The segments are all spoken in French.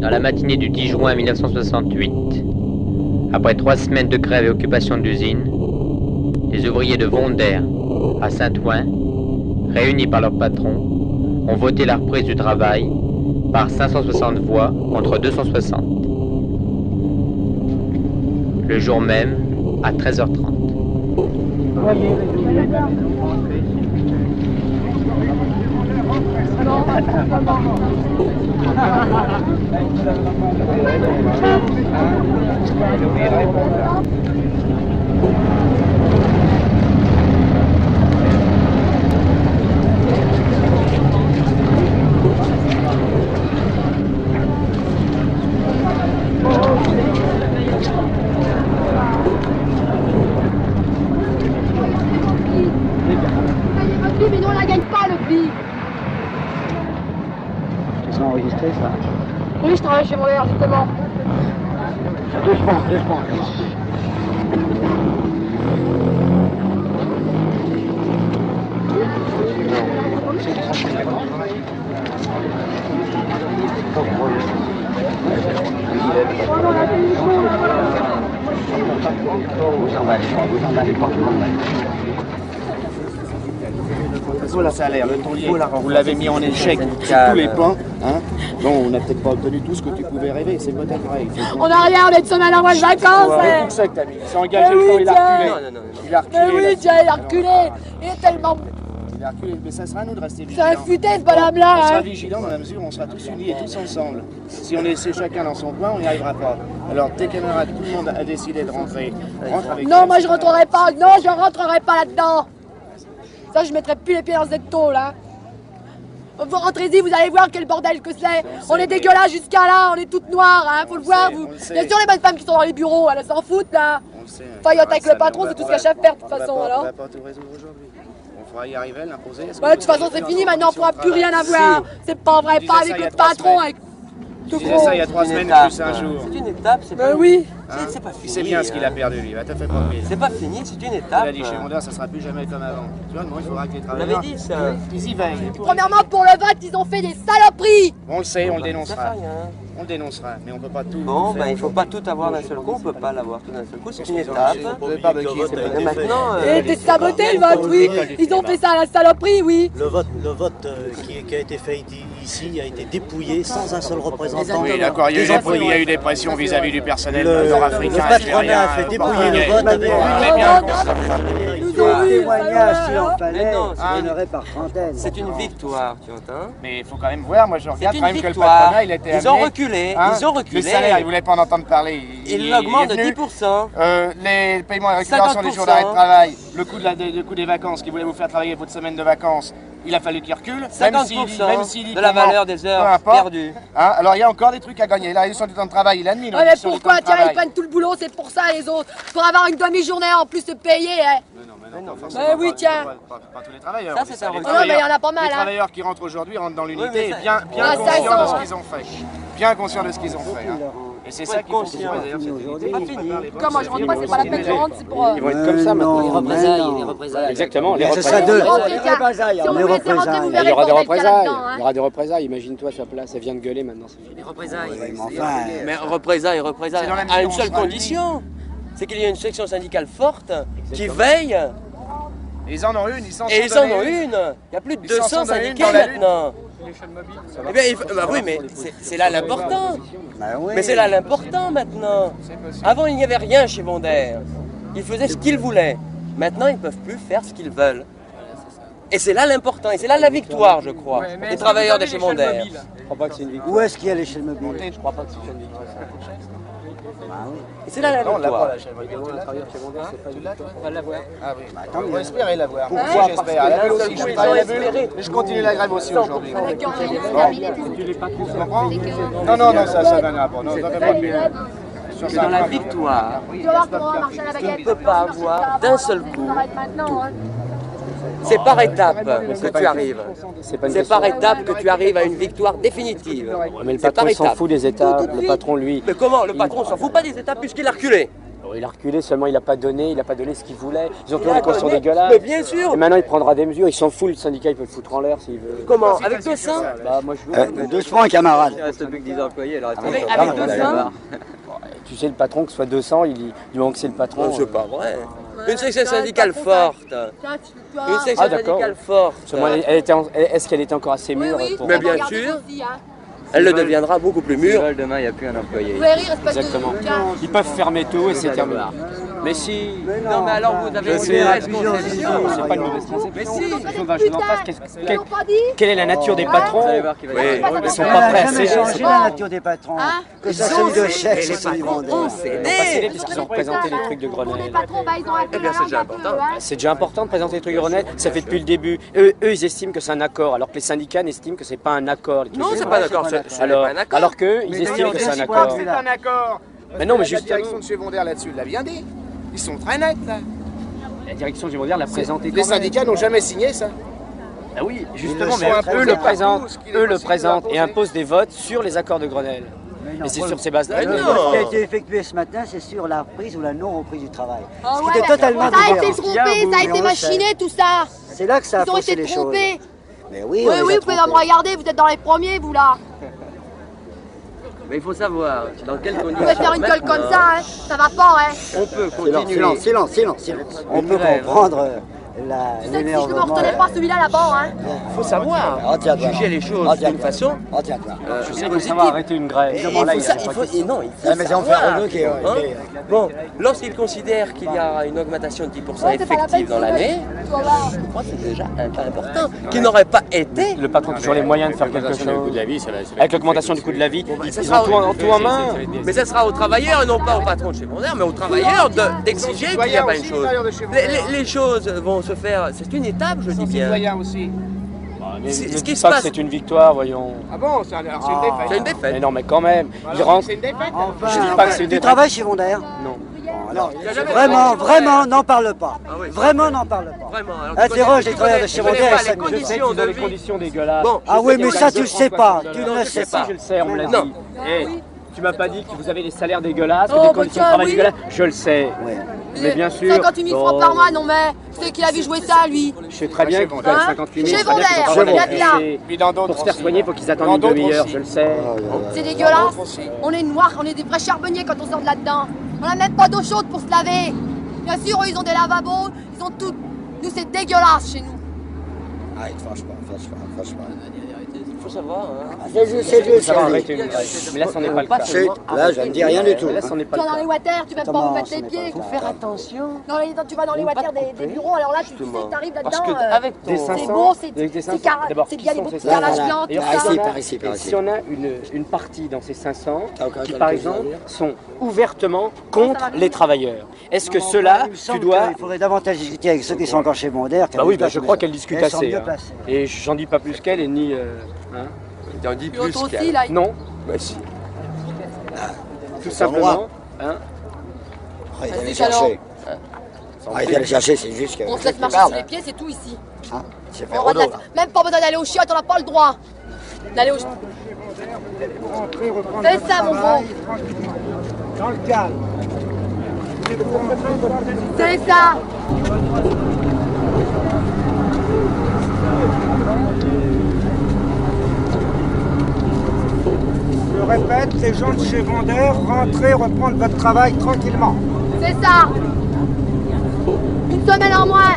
Dans la matinée du 10 juin 1968, après 3 semaines de grève et occupation d'usine, les ouvriers de Wonder à Saint-Ouen, réunis par leur patron, ont voté la reprise du travail par 560 voix contre 260. Le jour même, à 13h30. Mais nous on la gagne pas le prix. Tu sont enregistrés ça? Oui, je travaille chez mon père justement. Doucement, doucement. Le salaire, le taulier, vous l'avez mis en échec sur tous les plans. Hein. Bon, on n'a peut-être pas obtenu tout ce que tu pouvais rêver, c'est peut-être vrai. On n'a rien, on est de semaine à mois de vacances. C'est tout ça que t'as mis. Il s'est engagé le temps, il a reculé. Il a reculé. Mais oui, tiens, il a reculé. Il est tellement... Il a reculé, mais ça sera à nous de rester C'est vigilants. un futé ce bonhomme-là. On sera vigilants dans la mesure où on sera tous unis et tous ensemble. Si on laissait chacun dans son coin, on n'y arrivera pas. Alors, tes camarades, tout le monde a décidé de rentrer. Rentre avec Non, moi je rentrerai pas. Non, je rentrerai pas là-dedans. Ça, je mettrai plus les pieds dans cette tôle, là. Vous rentrez-y, vous allez voir quel bordel que c'est. On est dégueulasse jusqu'à là, on est toutes noires, hein, faut le voir. Vous. Bien sûr, les bonnes femmes qui sont dans les bureaux, elles s'en foutent, là. Faillotte avec le patron, c'est tout ce qu'elle cherche à faire, de toute façon, alors. On va pas tout résoudre aujourd'hui. On fera y arriver, l'imposer. Ouais, de toute façon, c'est fini, maintenant, on pourra plus rien avoir. C'est pas vrai, pas avec le patron, avec... Tu disais ça il y a 3 semaines, plus un jour. C'est une étape, c'est pas... Ben oui. C'est pas fini. Il sait bien ce qu'il a perdu, lui. Va te faire pas pire. C'est pas fini, c'est une Il étape. a dit chez Monda, ça sera plus jamais comme avant. Tu vois, moi, il faudra que les Vous travailleurs... l'avez dit, ça. Ils y veillent. Premièrement, pour le vote, ils ont fait des saloperies. On le sait, on le Ça fait dénoncera. rien. On le dénoncera, mais on peut pas tout... Bon, faire ben il faut pas tout avoir d'un seul coup, on peut pas l'avoir tout d'un seul coup, c'est une étape. Et maintenant... Et t'es saboté le vote, oui. Ils ont fait ça à la saloperie, oui. Le vote qui a été fait ici a été dépouillé sans un seul représentant. Oui, d'accord, il y a eu des pressions vis-à-vis du personnel Le nord-africain. patronat a fait dépouiller le vote avec Des témoignages s'il en fallait, Mais non, il y en aurait par trentaine. c'est une victoire, tu entends? Mais il faut quand même voir, moi je C'est regarde une quand même que le victoire. patronat, il était Ils ont reculé, hein, ils ont reculé. Le salaire, il voulait pas en entendre parler. Il l'augmente de est venu. 10%. Les paiements et récupération des jours d'arrêt de travail, le coût des vacances, qui voulait vous faire travailler votre semaine de vacances, il a fallu qu'il recule. 50% de la valeur des heures perdues. Hein, alors il y a encore des trucs à gagner. La réduction du temps de travail, il a admis. Ouais, mais pourquoi? Tiens, ils prennent tout le boulot, c'est pour ça, les autres. Pour avoir une demi-journée en plus de payer, hein. Mais oui, tiens. Pas tous les travailleurs. Ça, c'est un les recul. Non, mais il y en a pas mal, Les hein. travailleurs qui rentrent aujourd'hui rentrent dans l'unité, Oui, mais bien Ah, conscients de ce 500, qu'ils ont fait. Bien conscients de ce qu'ils ont fait. Hein. Et c'est ça qu'il faut conscient. d'ailleurs. C'est pas fini. Comme moi je rentre pas, c'est pas la peine que je rentre, c'est pour... Ils vont être comme ça maintenant. Les représailles. Exactement, les Ce sera représailles. deux. Si on vous laisse rentrer, vous Il verrez y aura le des bordel qu'il y a représailles. là-dedans, Il y hein. aura des représailles. Imagine-toi sa place, elle vient de gueuler maintenant, c'est fini. Les représailles. Mais enfin, Mais représailles, C'est dans la à une mission, seule on sera condition. C'est qu'il y ait une section syndicale forte qui veille. Ils en ont une, ils s'en sont Et ils en ont donnés une. Il y a plus de Ils s'en 200 sont donnés une syndiqués dans la lune. maintenant. Eh bien, bah oui, mais c'est là l'important. bah oui. Mais c'est là l'important maintenant. Avant, il n'y avait rien chez Wonder. Ils faisaient ce qu'ils voulaient. Maintenant, ils ne peuvent plus faire ce qu'ils veulent. Et c'est là l'important. Et c'est là la victoire, je crois, des travailleurs de chez Wonder. Je crois pas que c'est une victoire. Où est-ce qu'il y a l'échelle mobile? Je crois pas que c'est une victoire. Et c'est là la Non, on l'a pas victoire. la chaîne mobile. Tu l'as, toi ? On va l'avoir. Ah oui, on va espérer l'avoir. Moi aussi, j'espère. À la grève aussi, je suis pas à la grève, mais je continue la grève aussi aujourd'hui. Tu comprends ? Non, ça donnera pas. Non, ça fait pas de bien. C'est dans la victoire Tu vas voir comment marcher à la qu'il ne baguette. peut pas avoir d'un seul coup. Ça va être maintenant, hein. C'est par étapes que tu arrives. C'est pas une C'est question. par étapes que tu arrives à une victoire définitive. Mais le C'est par patron s'en étapes. fout des étapes. Le patron, lui. Mais comment? Le patron s'en fout pas des étapes puisqu'il a reculé. Oh, il a reculé, seulement il n'a pas donné ce qu'il voulait. Ils ont toujours des conditions dégueulasses. Mais bien sûr. Et maintenant il prendra des mesures, il s'en fout, le syndicat il peut le foutre en l'air s'il veut. Comment? Avec 200? Bah moi je veux. Doucement, camarade. Il reste plus que 10 employés, alors Avec 200? Tu sais, le patron, que ce soit 200, il manque que c'est le patron. C'est pas vrai. Une section syndicale forte. Une section Ah, d'accord. syndicale forte. Seulement, est-ce qu'elle était encore assez mûre pour... Mais bien sûr. Elle le deviendra beaucoup plus mûre. demain, il n'y a plus un employé. Vous pouvez rire, espèce de Exactement. bouquin. Ils peuvent fermer tout et c'est terminé. Mais si... Non, mais alors vous avez une mauvaise conception. C'est pas une mauvaise conception. Mais si. Je vous en passe. Ils l'ont pas dit. Quelle est la nature des patrons? Vous allez voir qu'il va y avoir Ils sont On pas n'a prêts à jamais céder. changé la nature des patrons. Que ce soit celui de chèque, c'est celui de vendeur. On Ils s'est n'ont pas cédé puisqu'ils ont représenté les trucs de Pour des Grenelle. patrons, bah, ils ont Eh bien, c'est déjà important. C'est déjà important de présenter les trucs de Grenelle. Ça fait depuis le début. Eux, ils estiment que c'est un accord, alors que les syndicats estiment que c'est pas un accord. Les trucs Non, de c'est Grenelle. pas d'accord. Ce n'est pas un accord. Alors qu'eux, ils estiment que c'est un accord. C'est un accord. Mais non, mais La justement, direction de chez Vondaire là-dessus l'a bien dit. Ils sont très nets là. la direction du moderne l'a présenté. Les syndicats n'ont jamais signé ça. Ah oui, Ils justement, le mais sont eux très le bien. présentent, Qu'ils le eux le possible, présentent et imposer. imposent des votes sur les accords de Grenelle. Et c'est sur ces bases-là. Mais Le non. vote qui a été effectué ce matin, c'est sur la reprise ou la non-reprise du travail. Ah Ce qui ouais, était totalement ça a été différent. trompé, ça a Mais on été le machiné, tout ça. C'est là que ça a Ils ont faussé été les choses. trompés. Mais Oui, oui, on les a oui, vous pouvez me trompés. regarder, vous êtes dans les premiers, vous là. Mais il faut savoir dans quelles Vous conditions. pouvez faire une gueule comme ça, hein. Ça va pas, hein. On peut Silence, continuer. silence, silence, silence, silence. On peut comprendre Tu sais que si je ne me l'énervement. retenais pas celui-là là-bas, hein. Il faut savoir Retiens-toi. juger les choses Retiens-toi. d'une façon Retiens-toi. Je sais que ça va arrêter une grève. Et Seulement là, il y a pas et non, il faut La maison savoir, Ferronneau qui est- hein. Bon, lorsqu'il considère qu'il y a une augmentation de 10% effective dans l'année, je crois que c'est déjà un pas important, qui n'aurait pas été. Le patron a toujours les moyens de faire quelque chose. Avec l'augmentation du coût de la vie, ils sera- ont tout en main. Mais ça sera aux travailleurs, et non pas aux patrons de chez Vondaire, mais aux travailleurs d'exiger qu'il n'y a pas une chose. Les choses vont se faire, c'est une étape, je dis bien. Citoyens aussi. Mais C'est- ne ce qui dites se pas que passe- c'est une victoire, voyons. Ah bon, c'est une défaite. C'est une défaite. Mais non, mais quand même, ils rentrent. C'est une défaite. Je dis pas que c'est une Tu défaite. travailles chez Vondaire? Non. Alors, vraiment, n'en parle pas. Ah oui. Vraiment, n'en parle pas. Vraiment. alors, tu Interroge connais- les tu travailleurs de connais- chez tu connais Vondaire, pas ça les me- Je sais conditions qu'ils de ont des vie. conditions dégueulasses. Bon, Ah oui, mais ça, tu le sais pas. Non, Tu ne je le sais sais pas. pas. Si, je le sais, on me l'a Non. dit. Eh, tu m'as pas dit que vous avez des salaires dégueulasses, Oh, ou des bah conditions tiens, de travail oui. dégueulasses. Je le sais. Mais bien sûr. 58 000 francs par mois, non mais. C'est qu'il a vu jouer ça, lui. Je sais très bien qu'ils gagnent Hein 58 000. Chez je sais très bien qu'ils ont Vondaire, pas le droit regarde d'aller là. toucher. Puis dans d'autres Pour se faire aussi. soigner, il faut qu'ils attendent Dans une d'autres demi-heure, aussi. je le sais. C'est dégueulasse. On est noirs, on est des vrais charbonniers quand on sort de là-dedans. On n'a même pas d'eau chaude pour se laver. Bien sûr, eux, ils ont des lavabos, ils ont tout. Nous, c'est dégueulasse chez nous. Arrête, franchement. Il faut savoir. Hein. Ça va arrêter une grève. Mais là, c'en est pas le cas. Chut, là, je ne dis rien du tout. Mais là, c'en est Tu pas vas le dans cas. les water, tu vas pas Comment vous mettre ça les n'est pieds. pas Faut faire attention. Non, tu vas dans les water des bureaux, alors là, tu Justement. arrives Parce là-dedans. que avec Des ton. 500, C'est beau, avec des 500, d'abord, c'est qui bien les sont beaux ces petits carrelages 500? blancs, Et tout par ça. ici, par ici, par Et ici. si on a une partie dans ces 500 encore qui, quelques par heures. exemple, sont ouvertement contre les travailleurs, est-ce que ceux-là, tu dois... Il faudrait davantage discuter avec ceux qui sont encore chez Vondaire. Bah oui, bah je crois qu'elle discute Elles sont assez. mieux hein. placées. Et j'en dis pas plus qu'elle et ni... hein. T'en dis Puis plus l'autre aussi, qu'elle. là. Non, Mais si. tout simplement. Hein. Arrêtez d'aller Vas-y, alors. chercher. Arrêtez d'aller chercher, c'est juste que... On se laisse marcher sur les pieds, c'est tout ici. Hein, c'est On aura de Ferronneau, la- Même pas besoin d'aller au chiottes, on n'a pas le droit d'aller au C'est ça, mon beau. Dans le calme. C'est ça. Je répète, les gens de chez Vondaire, rentrez, reprendre votre travail tranquillement. C'est ça. Une semaine en moins.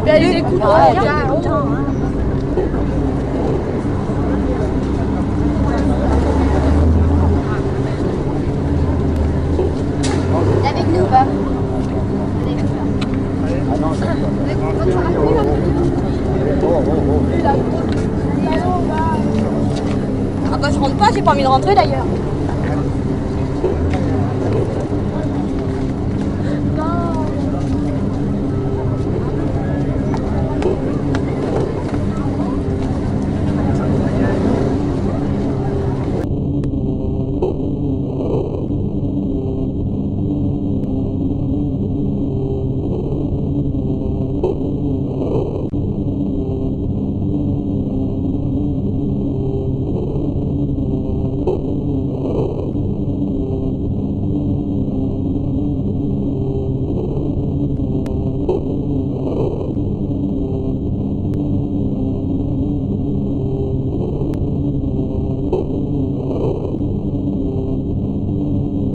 Mais ils écoutent rien. Avec nous, va. Ah bah je rentre pas, j'ai pas envie de rentrer d'ailleurs.